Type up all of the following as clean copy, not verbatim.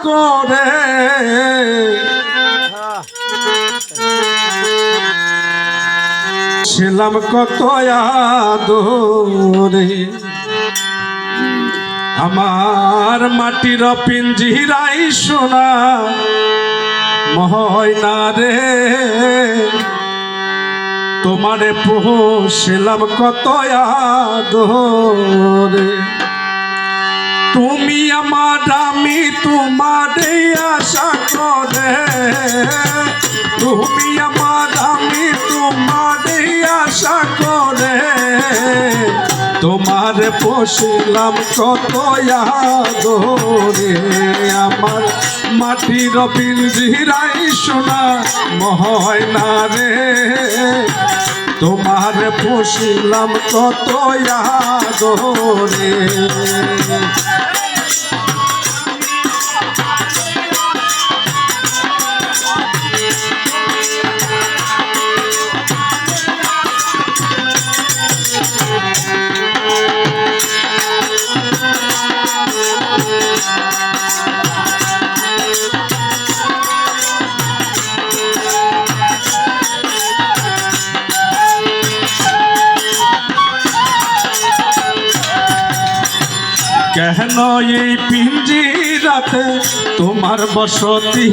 করে ছিলাম কত আদরে আমার মাটির পিঞ্জিরাই সোনা ময়না রে তোমারে পোষলাম কত আদরে তুমি আমার আমি তোমারে আশা করে তুমি আমার আমি তোমারে আশা করে তোমারে পোষলাম কত আদরে আমার মাটির পিঞ্জিরাই সোনা ময়না রে তোমারে পোষলাম কত আদরে কেন এই পিঞ্জিরাতে তোমার বসতি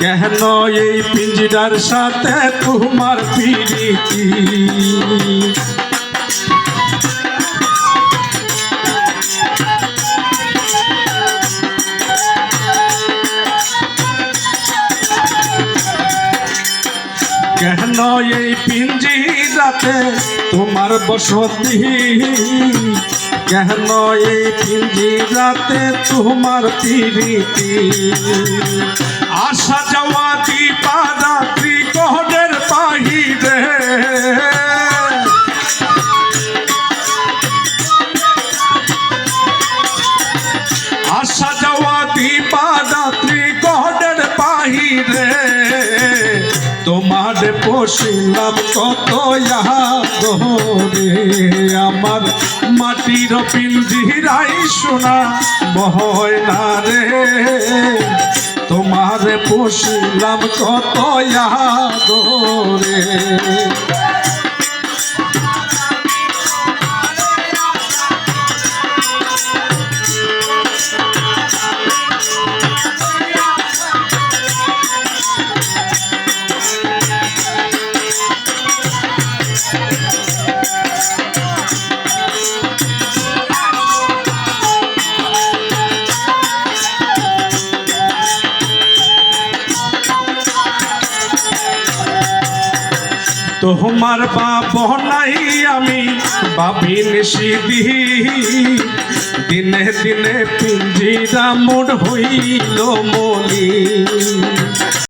কেন এই পিঞ্জিরার সাথে তোমার প্রীতি কেন এই পিঞ্জিরাতে তোমার বসতি কেন এই পিঞ্জিরাতে তোমার প্রীতি আসা যাওয়া দিবা রাত্রি গহনের বাহিরে আসা যাওয়া দিবা রাত্রি গহনের বাহিরে তোমার পোষলাম কত আদরে আমার মাটির পিঞ্জিরাই সোনা ময়না রে তোমার পোষলাম কত আদরে তোমার বাপ নাই আমি ভাবি নিশিদি দিনে দিনে পিঞ্জিরা মোড় হইল মলি